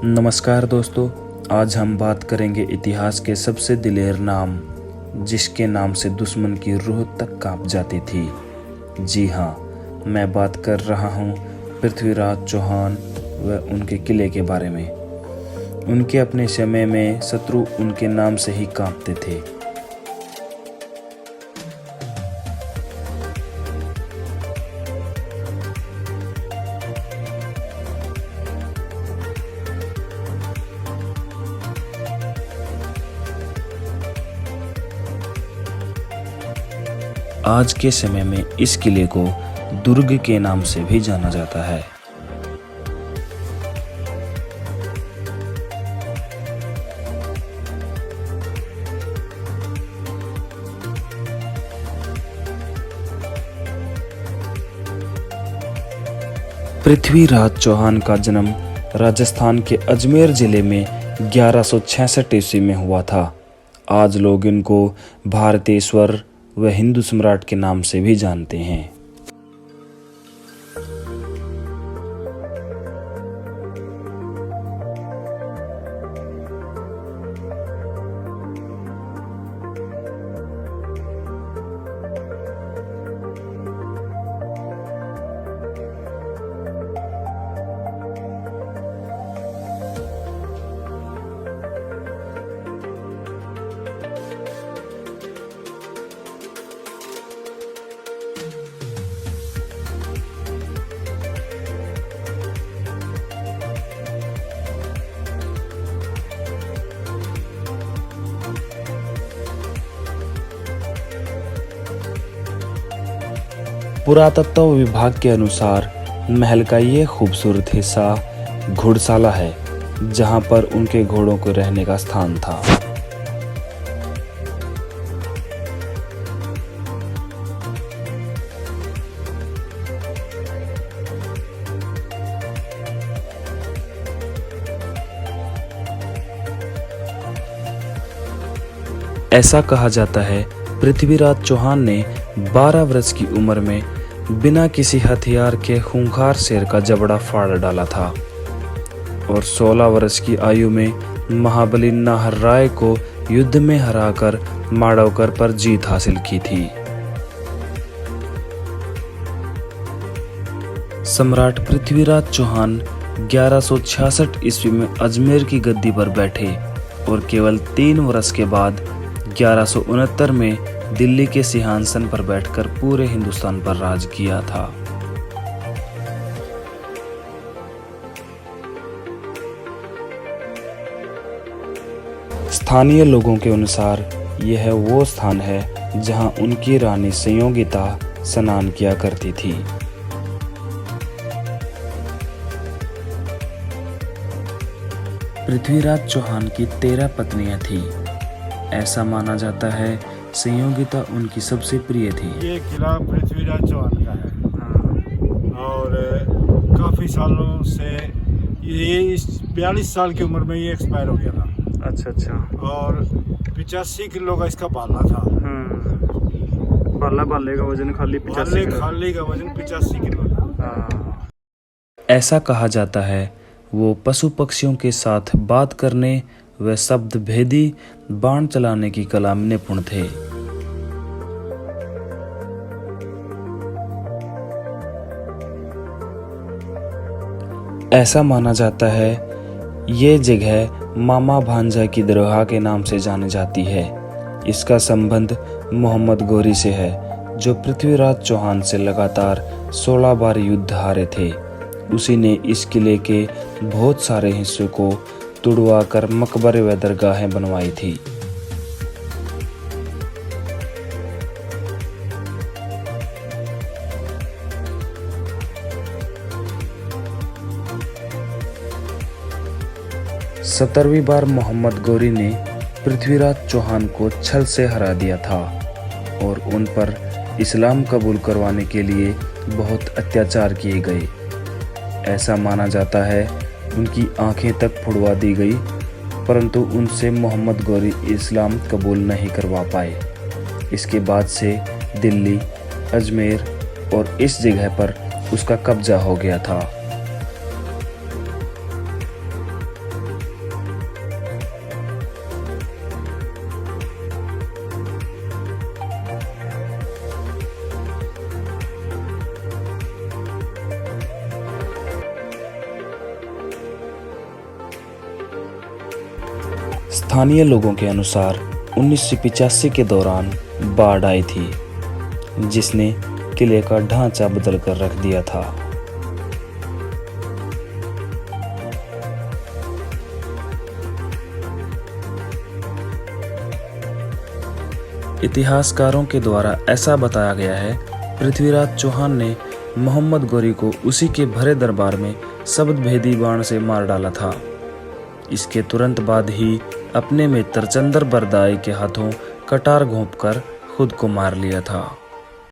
नमस्कार दोस्तों, आज हम बात करेंगे इतिहास के सबसे दिलेर नाम, जिसके नाम से दुश्मन की रूह तक कांप जाती थी। जी हाँ, मैं बात कर रहा हूँ पृथ्वीराज चौहान व उनके किले के बारे में। उनके अपने समय में शत्रु उनके नाम से ही कांपते थे। आज के समय में इस किले को दुर्ग के नाम से भी जाना जाता है। पृथ्वीराज चौहान का जन्म राजस्थान के अजमेर जिले में 1166 ईस्वी में हुआ था। आज लोग इनको भारतेश्वर व हिंदू सम्राट के नाम से भी जानते हैं। पुरातत्व विभाग के अनुसार महल का ये खूबसूरत हिस्सा घुड़शाला है, जहां पर उनके घोड़ों को रहने का स्थान था। ऐसा कहा जाता है पृथ्वीराज चौहान ने 12 वर्ष की उम्र में बिना किसी हथियार के खूंखार शेर का जबड़ा फाड़ डाला था और 16 वर्ष की आयु में महाबली नाहरराय को युद्ध में हराकर मांडवगढ़ पर जीत हासिल की थी। सम्राट पृथ्वीराज चौहान 1166 ईस्वी में अजमेर की गद्दी पर बैठे और केवल 3 वर्ष के बाद 1169 में दिल्ली के सिंहासन पर बैठकर पूरे हिंदुस्तान पर राज किया था। स्थानीय लोगों के अनुसार यह वो स्थान है जहां उनकी रानी संयोगिता स्नान किया करती थी। पृथ्वीराज चौहान की 13 पत्नियां थीं। ऐसा माना जाता है संयोगिता उनकी सबसे प्रिय थी। ये किला पृथ्वीराज चौहान का है और काफ़ी सालों से ये 42 साल की उम्र में ये एक्सपायर हो गया था। अच्छा। और 85 किलो का इसका बाला था। बाले का वजन खाली 85 किलो था। ऐसा कहा जाता है वो पशु पक्षियों के साथ बात करने व शब्द भेदी बाण चलाने की कला में निपुण थे। ऐसा माना जाता है ये जगह मामा भांजा की दरगाह के नाम से जानी जाती है। इसका संबंध मोहम्मद गौरी से है, जो पृथ्वीराज चौहान से लगातार 16 बार युद्ध हारे थे। उसी ने इस किले के बहुत सारे हिस्सों को तुड़वा कर मकबरे व दरगाहें बनवाई थी। सत्रहवीं बार मोहम्मद गौरी ने पृथ्वीराज चौहान को छल से हरा दिया था और उन पर इस्लाम कबूल करवाने के लिए बहुत अत्याचार किए गए। ऐसा माना जाता है उनकी आंखें तक फुड़वा दी गई, परंतु उनसे मोहम्मद गौरी इस्लाम कबूल नहीं करवा पाए। इसके बाद से दिल्ली, अजमेर और इस जगह पर उसका कब्जा हो गया था। स्थानीय लोगों के अनुसार 1985 के दौरान बाढ़ आई थी, जिसने किले का ढांचा बदल कर रख दिया था। इतिहासकारों के द्वारा ऐसा बताया गया है, पृथ्वीराज चौहान ने मोहम्मद गौरी को उसी के भरे दरबार में शब्दभेदी बाण से मार डाला था। इसके तुरंत बाद ही अपने मित्र चंद्र बरदाई के हाथों कटार घोंपकर खुद को मार लिया था।